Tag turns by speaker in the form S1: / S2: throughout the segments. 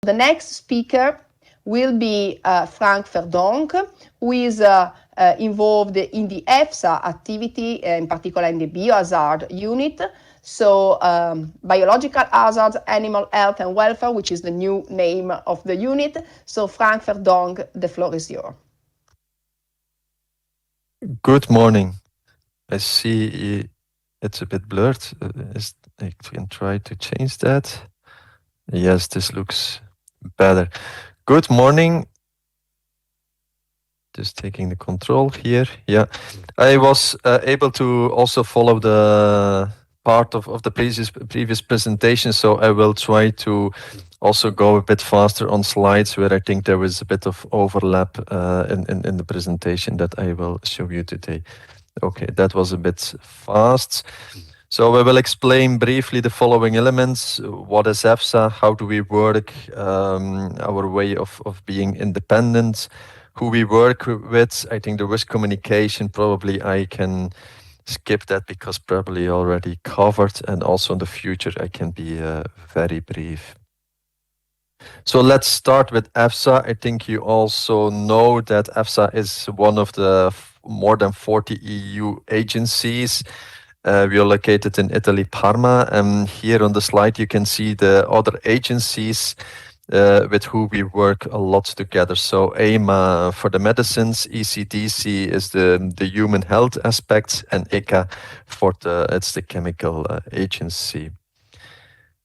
S1: The next speaker will be Frank Verdonk, who is involved in the EFSA activity, in particular in the biohazard unit. So biological hazards, animal health and welfare, which is the new name of the unit. So Frank Verdonk, the floor is yours.
S2: Good morning. I see it's a bit blurred. I can try to change that. Yes, this looks better. Good morning. Just taking the control here. Yeah, I was able to also follow the part of the previous presentation, so I will try to also go a bit faster on slides where I think there was a bit of overlap in the presentation that I will show you today. Okay, that was a bit fast. So I will explain briefly the following elements. What is EFSA? How do we work? Our way of being independent. Who we work with. I think the risk communication, probably I can skip that because probably already covered. And also in the future, I can be very brief. So let's start with EFSA. I think you also know that EFSA is one of the more than 40 EU agencies. We are located in Italy, Parma, and here on the slide you can see the other agencies with who we work a lot together. So EMA for the medicines, ECDC is the human health aspects, and ECHA for it's the chemical agency.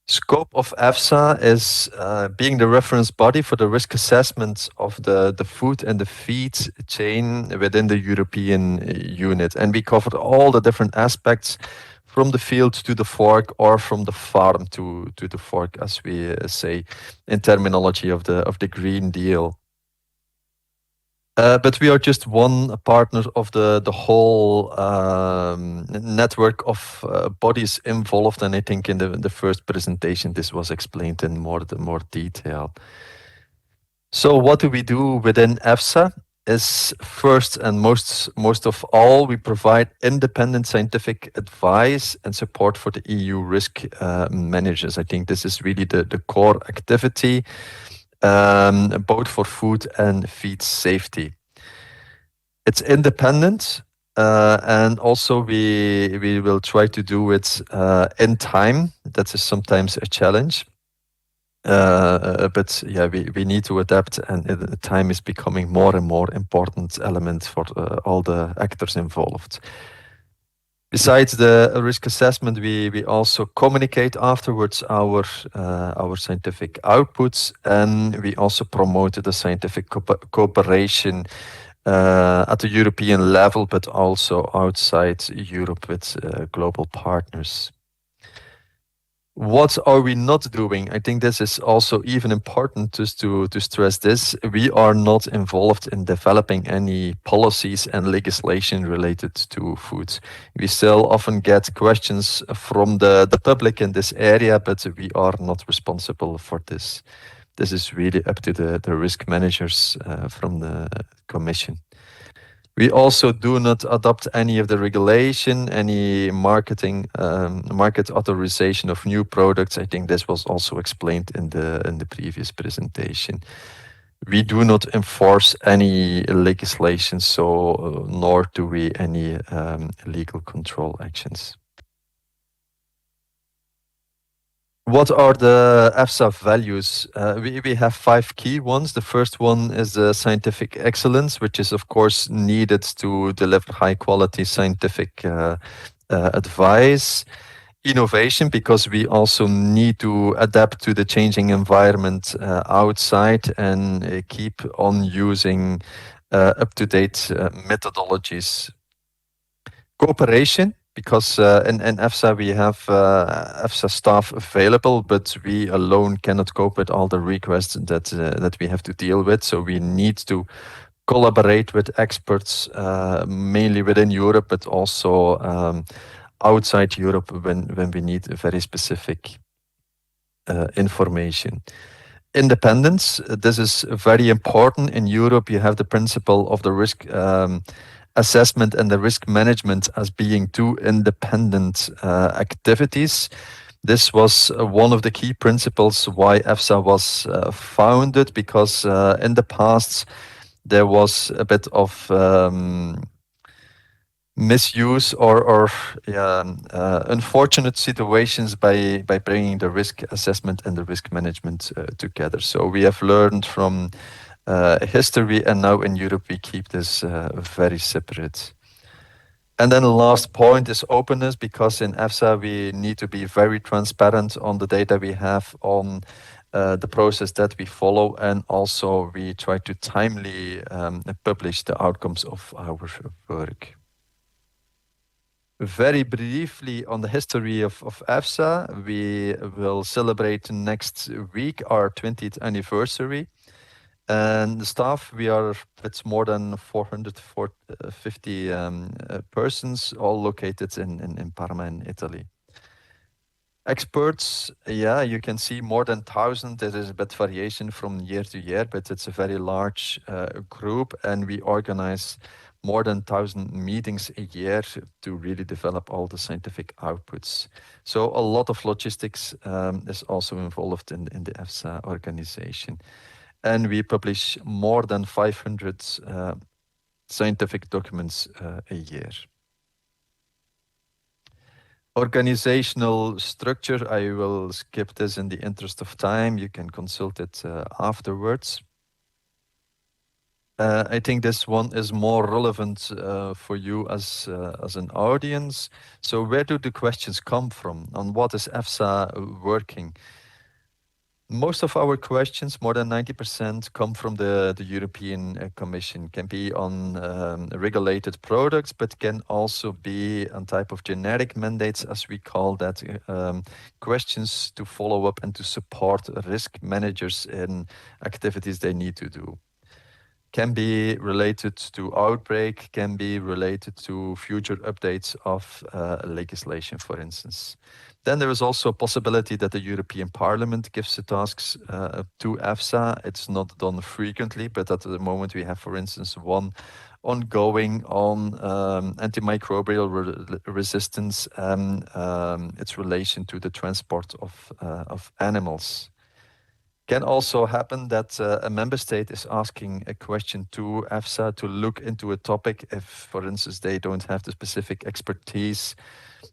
S2: Scope of EFSA is being the reference body for the risk assessment of the food and the feed chain within the European unit. And we covered all the different aspects from the field to the fork or from the farm to the fork, as we say in terminology of the Green Deal. But we are just one partner of the whole network of bodies involved, and I think in the first presentation this was explained in more detail. So what do we do within EFSA? Is first and most of all, we provide independent scientific advice and support for the EU risk managers. I think this is really the core activity. Both for food and feed safety. It's independent, and also we will try to do it in time. That is sometimes a challenge, but yeah, we need to adapt, and time is becoming more and more important element for all the actors involved. Besides the risk assessment, we also communicate afterwards our scientific outputs, and we also promote the scientific cooperation at the European level, but also outside Europe with global partners. What are we not doing? I think this is also even important just to stress this. We are not involved in developing any policies and legislation related to foods. We still often get questions from the public in this area, but we are not responsible for this. This is really up to the risk managers from the Commission. We also do not adopt any of the regulation, any market authorization of new products. I think this was also explained in the previous presentation. We do not enforce any legislation, so nor do we any legal control actions. What are the EFSA values? We have 5 key ones. The first one is scientific excellence, which is of course needed to deliver high quality scientific advice. Innovation, because we also need to adapt to the changing environment outside and keep on using up-to-date methodologies. Cooperation, because in EFSA we have EFSA staff available, but we alone cannot cope with all the requests that we have to deal with. So we need to collaborate with experts, mainly within Europe, but also outside Europe when we need very specific information. Independence, this is very important. In Europe, you have the principle of the risk assessment and the risk management as being two independent activities. This was one of the key principles why EFSA was founded, because in the past there was a bit of misuse or unfortunate situations by bringing the risk assessment and the risk management together. So we have learned from history, and now in Europe we keep this very separate. And then the last point is openness, because in EFSA we need to be very transparent on the data we have, on the process that we follow, and also we try to timely publish the outcomes of our work. Very briefly on the history of EFSA, we will celebrate next week our 20th anniversary. And the staff, we are, it's more than 450 persons, all located in Parma in Italy. Experts, yeah, you can see more than 1,000. There is a bit variation from year to year, but it's a very large group, and we organize more than 1,000 meetings a year to really develop all the scientific outputs. So a lot of logistics is also involved in the EFSA organization. And we publish more than 500 scientific documents a year. Organizational structure, I will skip this in the interest of time. You can consult it afterwards. I think this one is more relevant for you as an audience. So where do the questions come from? On what is EFSA working? Most of our questions, more than 90%, come from the European Commission. Can be on regulated products, but can also be on type of generic mandates, as we call that, questions to follow up and to support risk managers in activities they need to do. Can be related to outbreak, can be related to future updates of legislation, for instance. Then there is also a possibility that the European Parliament gives the tasks to EFSA. It's not done frequently, but at the moment we have, for instance, one ongoing on antimicrobial resistance and its relation to the transport of animals. Can also happen that a member state is asking a question to EFSA to look into a topic if, for instance, they don't have the specific expertise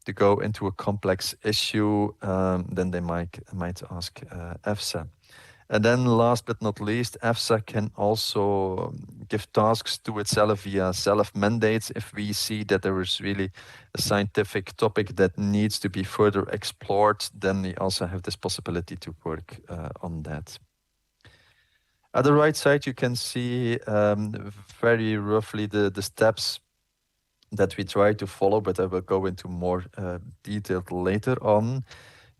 S2: to go into a complex issue, then they might ask EFSA. And then last but not least, EFSA can also give tasks to itself via self-mandates. If we see that there is really a scientific topic that needs to be further explored, then we also have this possibility to work on that. At the right side, you can see very roughly the steps that we try to follow, but I will go into more detail later on.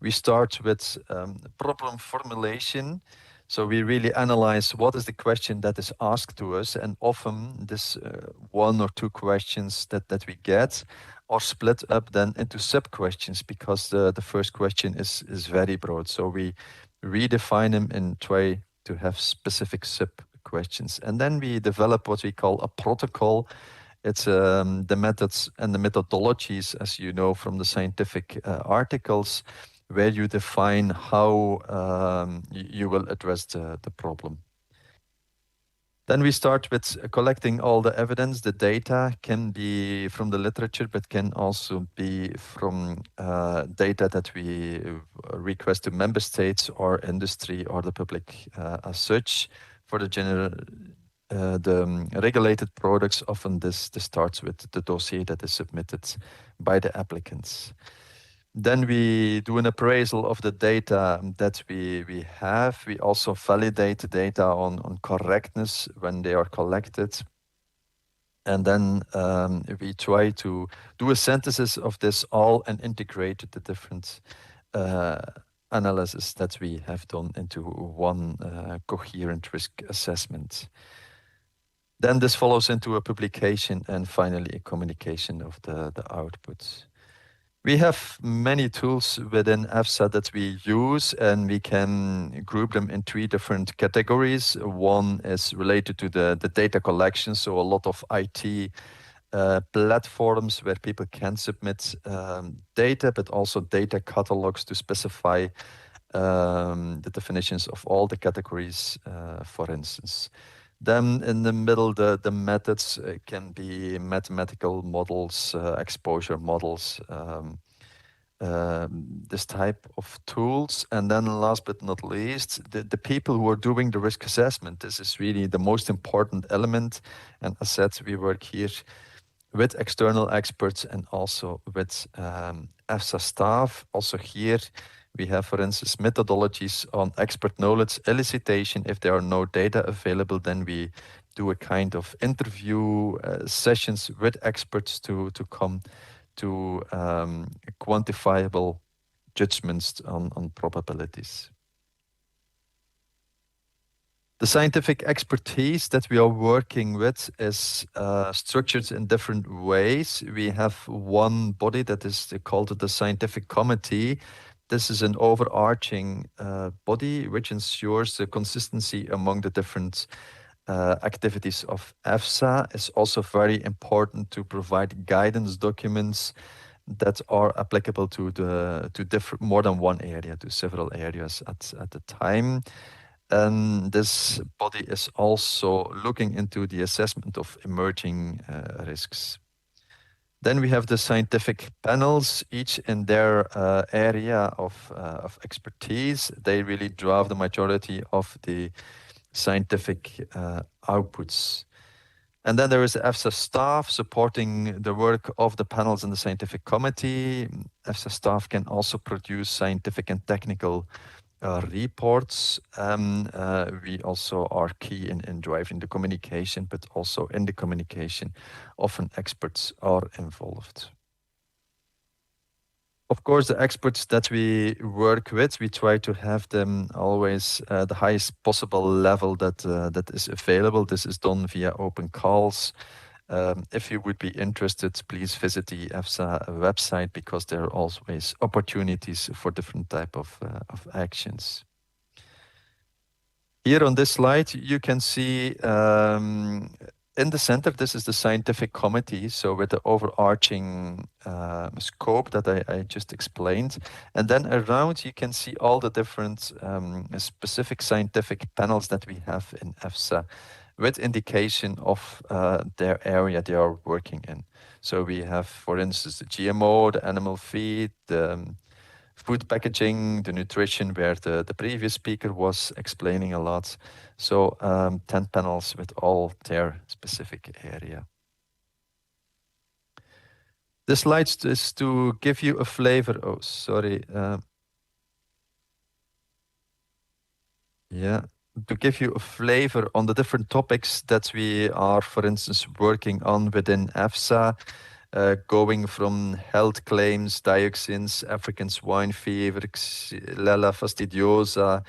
S2: We start with problem formulation. So we really analyze what is the question that is asked to us, and often this one or two questions that we get are split up then into sub-questions, because the first question is very broad. So we redefine them and try to have specific sub-questions. And then we develop what we call a protocol. It's the methods and the methodologies, as you know from the scientific articles, where you define how you will address the problem. Then we start with collecting all the evidence. The data can be from the literature, but can also be from data that we request to member states or industry or the public as such. For the regulated products, often this starts with the dossier that is submitted by the applicants. Then we do an appraisal of the data that we have. We also validate the data on correctness when they are collected. And then we try to do a synthesis of this all and integrate the different analysis that we have done into one coherent risk assessment. Then this follows into a publication and finally a communication of the outputs. We have many tools within EFSA that we use, and we can group them in three different categories. One is related to the data collection, so a lot of IT platforms where people can submit data, but also data catalogs to specify the definitions of all the categories, for instance. Then in the middle, the methods can be mathematical models, exposure models, this type of tools. And then last but not least, the people who are doing the risk assessment. This is really the most important element. And as said, we work here with external experts and also with EFSA staff. Also here, we have, for instance, methodologies on expert knowledge elicitation. If there are no data available, then we do a kind of interview sessions with experts to come to quantifiable judgments on probabilities. The scientific expertise that we are working with is structured in different ways. We have one body that is called the scientific committee. This is an overarching body which ensures the consistency among the different activities of EFSA. It's also very important to provide guidance documents that are applicable to more than one area, to several areas at a time. And this body is also looking into the assessment of emerging risks. Then we have the scientific panels, each in their area of expertise. They really drive the majority of the scientific outputs. And then there is the EFSA staff supporting the work of the panels and the scientific committee. EFSA staff can also produce scientific and technical reports. We also are key in driving the communication, but also in the communication, often experts are involved. Of course, the experts that we work with, we try to have them always the highest possible level that is available. This is done via open calls. If you would be interested, please visit the EFSA website because there are always opportunities for different type of actions. Here on this slide, you can see in the center, this is the scientific committee, so with the overarching scope that I just explained. And then around, you can see all the different specific scientific panels that we have in EFSA with indication of their area they are working in. So we have, for instance, the GMO, the animal feed, the food packaging, the nutrition, where the previous speaker was explaining a lot. So 10 panels with all their specific area. This slide is to give you a flavor. Oh, sorry. To give you a flavor on the different topics that we are, for instance, working on within EFSA. Going from health claims, dioxins, African swine fever, Xylella fastidiosa,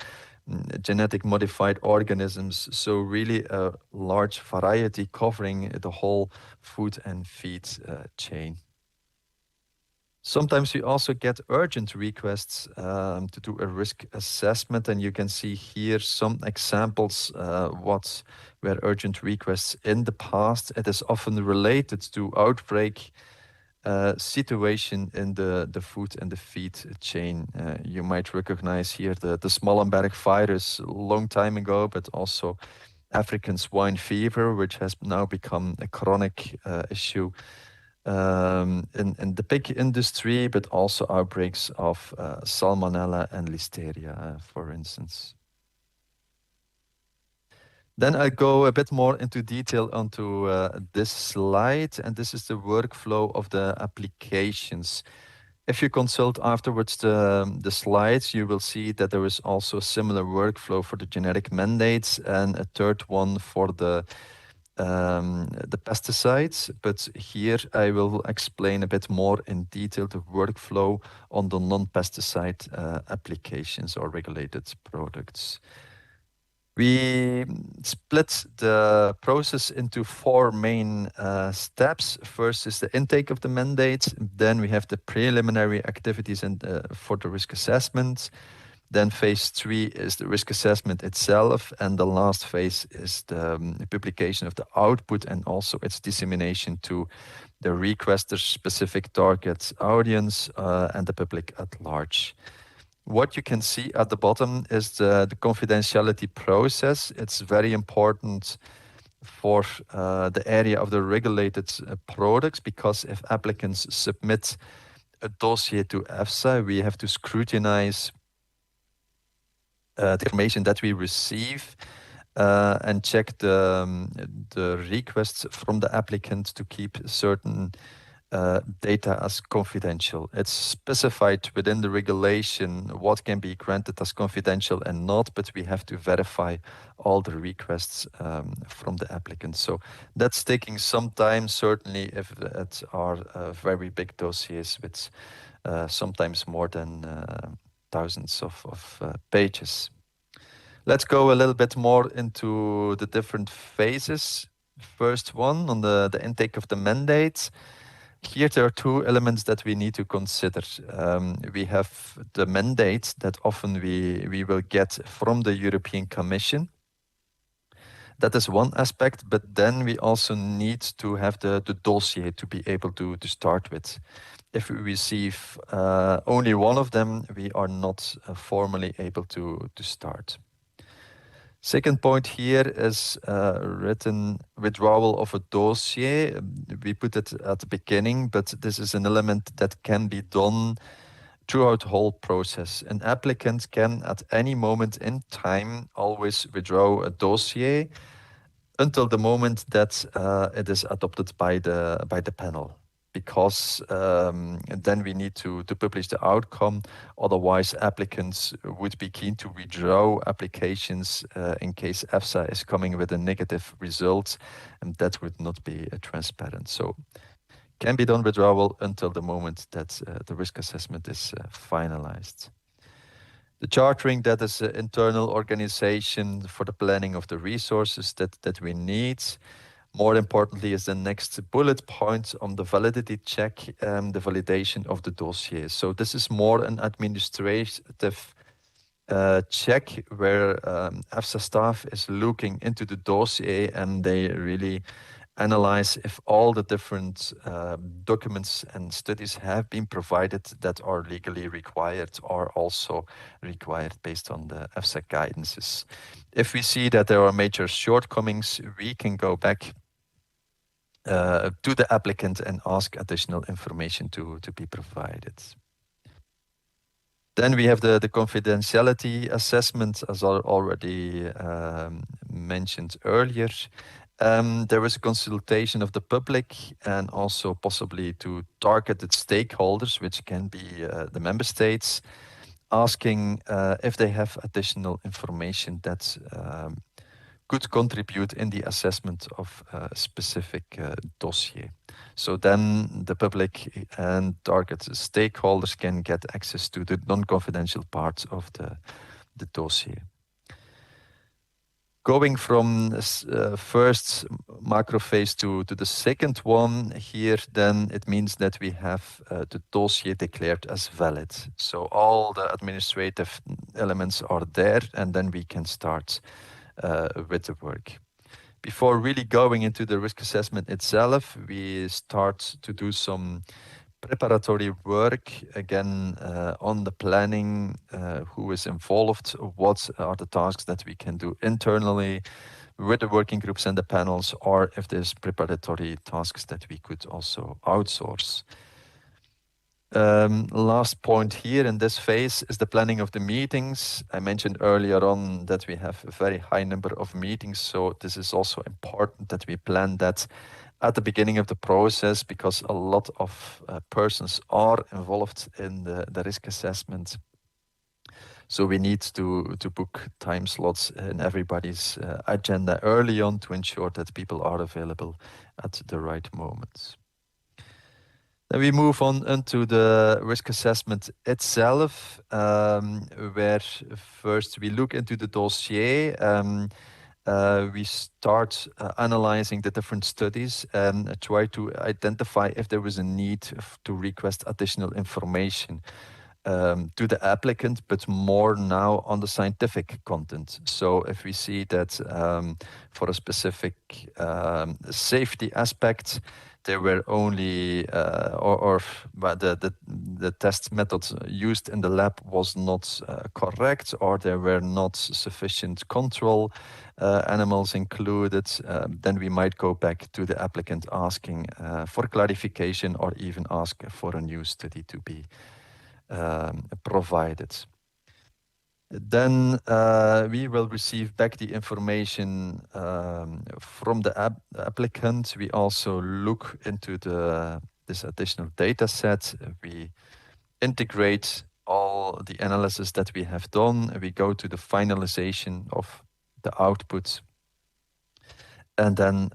S2: genetic modified organisms. So really a large variety covering the whole food and feed chain. Sometimes we also get urgent requests to do a risk assessment, and you can see here some examples what were urgent requests in the past. It is often related to outbreak situation in the food and the feed chain. You might recognize here the Smallenberg virus a long time ago, but also African swine fever, which has now become a chronic issue in the pig industry, but also outbreaks of Salmonella and Listeria, for instance. Then I go a bit more into detail onto this slide, and this is the workflow of the applications. If you consult afterwards the slides, you will see that there is also a similar workflow for the genetic mandates and a third one for the pesticides. But here I will explain a bit more in detail the workflow on the non-pesticide applications or regulated products. We split the process into four main steps. First is the intake of the mandate. Then we have the preliminary activities and for the risk assessment. Then phase 3 is the risk assessment itself, and the last phase is the publication of the output and also its dissemination to the requester's specific target audience and the public at large. What you can see at the bottom is the confidentiality process. It's very important for the area of the regulated products, because if applicants submit a dossier to EFSA, we have to scrutinize the information that we receive and check the requests from the applicant to keep certain data as confidential. It's specified within the regulation what can be granted as confidential and not, but we have to verify all the requests from the applicant. So that's taking some time, certainly if it are very big dossiers with sometimes more than thousands of pages. Let's go a little bit more into the different phases. First one on the intake of the mandates. Here there are two elements that we need to consider. We have the mandate that often we will get from the European Commission. That is one aspect, but then we also need to have the dossier to be able to start with. If we receive only one of them, we are not formally able to start. Second point here is written withdrawal of a dossier. We put it at the beginning, but this is an element that can be done throughout the whole process. An applicant can at any moment in time always withdraw a dossier until the moment that it is adopted by the panel, because then we need to publish the outcome. Otherwise, applicants would be keen to withdraw applications in case EFSA is coming with a negative result, and that would not be transparent. So can be done withdrawal until the moment that the risk assessment is finalized. The chartering, that is an internal organization for the planning of the resources that we need. More importantly is the next bullet point on the validity check, the validation of the dossier. So this is more an administrative check where EFSA staff is looking into the dossier and they really analyze if all the different documents and studies have been provided that are legally required or also required based on the EFSA guidances. If we see that there are major shortcomings, we can go back to the applicant and ask additional information to be provided. Then we have the confidentiality assessment, as I already mentioned earlier. There was a consultation of the public and also possibly to targeted stakeholders, which can be the member states, asking if they have additional information that could contribute in the assessment of a specific dossier. So then the public and target stakeholders can get access to the non-confidential parts of the dossier. Going from first macro phase to the second one here, then it means that we have the dossier declared as valid. So all the administrative elements are there, and then we can start with the work. Before really going into the risk assessment itself, we start to do some preparatory work again on the planning, who is involved, what are the tasks that we can do internally with the working groups and the panels, or if there's preparatory tasks that we could also outsource. Last point here in this phase is the planning of the meetings. I mentioned earlier on that we have a very high number of meetings, so this is also important that we plan that at the beginning of the process, because a lot of persons are involved in the risk assessment. So we need to book time slots in everybody's agenda early on to ensure that people are available at the right moments. Then we move on into the risk assessment itself, where first we look into the dossier. We start analyzing the different studies and try to identify if there was a need to request additional information. to the applicant, but more now on the scientific content. So if we see that for a specific safety aspect, there were only but the test methods used in the lab was not correct, or there were not sufficient control animals included, then we might go back to the applicant asking for clarification, or even ask for a new study to be provided. Then we will receive back the information from the applicant. We also look into this additional data set. We integrate all the analysis that we have done. We go to the finalization of the output, and then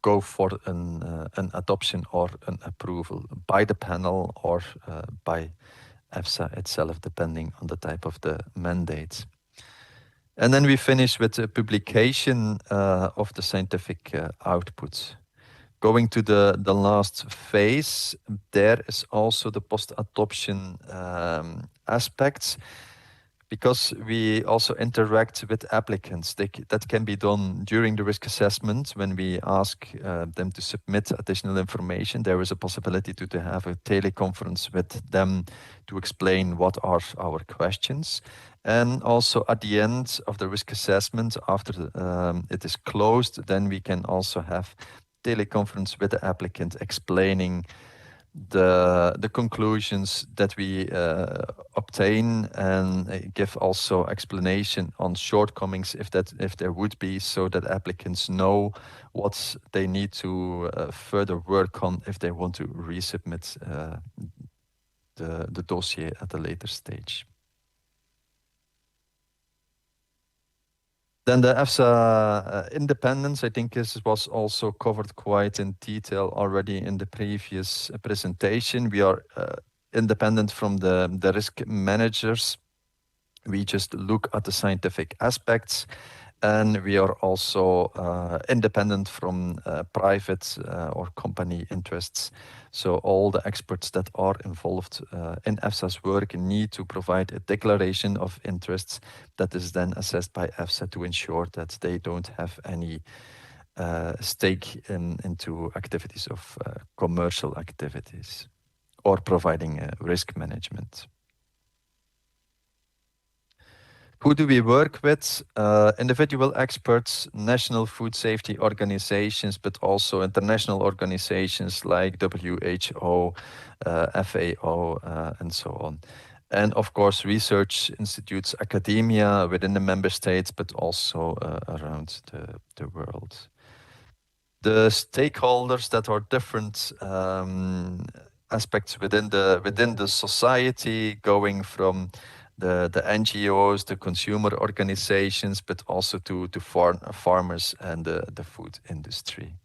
S2: go for an adoption or an approval by the panel, or by EFSA itself, depending on the type of the mandate. And then we finish with the publication of the scientific output. Going to the last phase, there is also the post-adoption aspects, because we also interact with applicants. That can be done during the risk assessment when we ask them to submit additional information. There is a possibility to have a teleconference with them to explain what are our questions. And also at the end of the risk assessment, after it is closed, then we can also have teleconference with the applicant explaining the conclusions that we obtain, and give also explanation on shortcomings if there would be, so that applicants know what they need to further work on if they want to resubmit the dossier at a later stage. Then the EFSA independence, I think this was also covered quite in detail already in the previous presentation. We are independent from the risk managers. We just look at the scientific aspects, and we are also independent from private or company interests. So all the experts that are involved in EFSA's work need to provide a declaration of interests that is then assessed by EFSA to ensure that they don't have any stake into activities of commercial activities or providing risk management. Who do we work with? Individual experts, national food safety organizations, but also international organizations like WHO, FAO, and so on. And of course, research institutes, academia within the member states, but also around the world. The stakeholders that are different aspects within the society, going from the NGOs, the consumer organizations, but also to farmers and the food industry.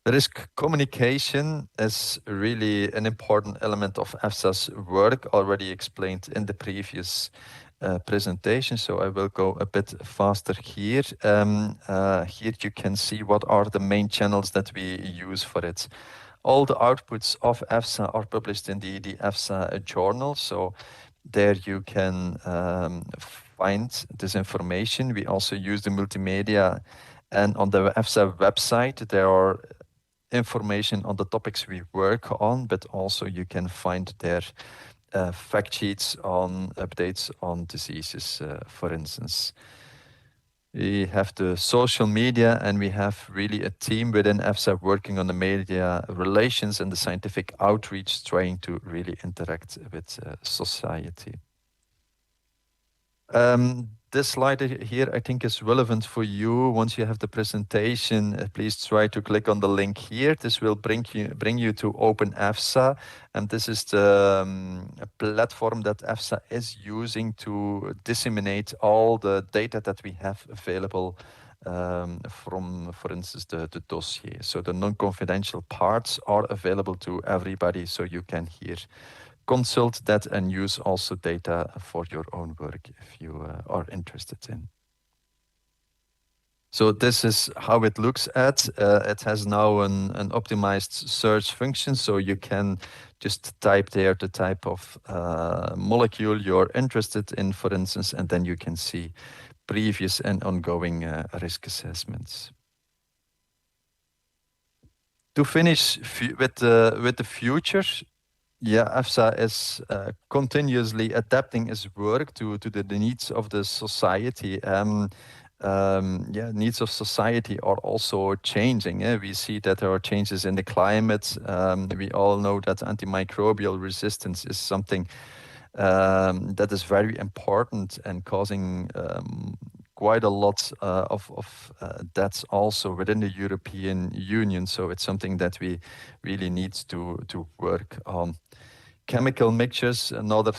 S2: Risk communication is really an important element of EFSA's work, already explained in the previous presentation, so I will go a bit faster here. Here you can see what are the main channels that we use for it. All the outputs of EFSA are published in the EFSA journal, so there you can find this information. We also use the multimedia, and on the EFSA website there are information on the topics we work on, but also you can find there fact sheets on updates on diseases, for instance. We have the social media, and we have really a team within EFSA working on the media relations and the scientific outreach, trying to really interact with society. This slide here, I think, is relevant for you. Once you have the presentation, please try to click on the link here. This will bring you to Open EFSA, and this is the platform that EFSA is using to disseminate all the data that we have available from, for instance, the dossier. So the non-confidential parts are available to everybody, so you can here consult that and use also data for your own work if you are interested in. So this is how it looks at. It has now an optimized search function, so you can just type there the type of molecule you're interested in, for instance, and then you can see previous and ongoing risk assessments. To finish with the future, yeah, EFSA is continuously adapting its work to the needs of the society. Yeah, needs of society are also changing. We see that there are changes in the climate. We all know that antimicrobial resistance is something that is very important and causing quite a lot of deaths also within the European Union. So it's something that we really need to work on. Chemical mixtures, another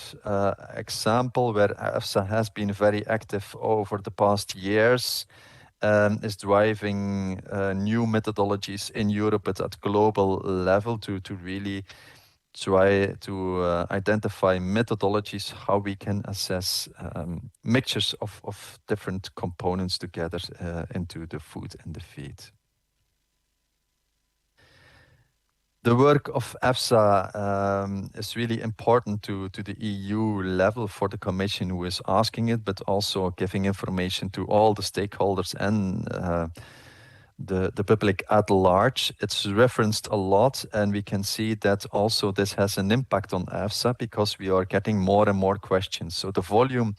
S2: example where EFSA has been very active over the past years, is driving new methodologies in Europe but at global level to really try to identify methodologies how we can assess mixtures of different components together into the food and the feed. The work of EFSA is really important to the EU level for the Commission who is asking it, but also giving information to all the stakeholders and the public at large. It's referenced a lot, and we can see that also this has an impact on EFSA because we are getting more and more questions. So the volume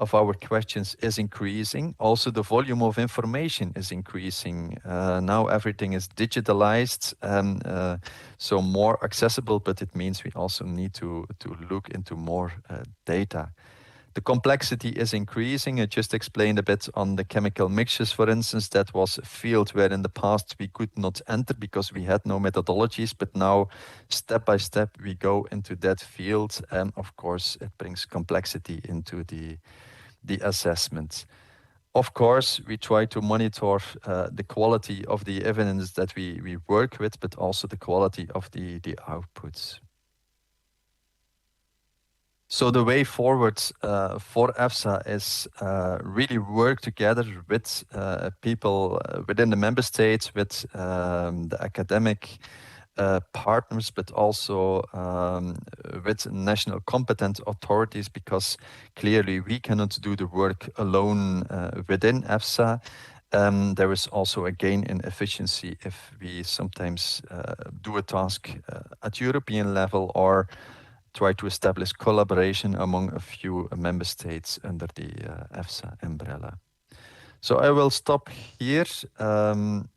S2: of our questions is increasing. Also, the volume of information is increasing. Now everything is digitalized, so more accessible, but it means we also need to look into more data. The complexity is increasing. I just explained a bit on the chemical mixtures, for instance. That was a field where in the past we could not enter because we had no methodologies, but now step by step we go into that field, and of course it brings complexity into the assessment. Of course, we try to monitor the quality of the evidence that we work with, but also the quality of the outputs. So the way forward for EFSA is really work together with people within the member states, with the academic partners, but also with national competent authorities, because clearly we cannot do the work alone within EFSA. There is also a gain in efficiency if we sometimes do a task at European level or try to establish collaboration among a few member states under the EFSA umbrella. So I will stop here. And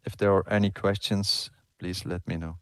S2: if there are any questions, please let me know.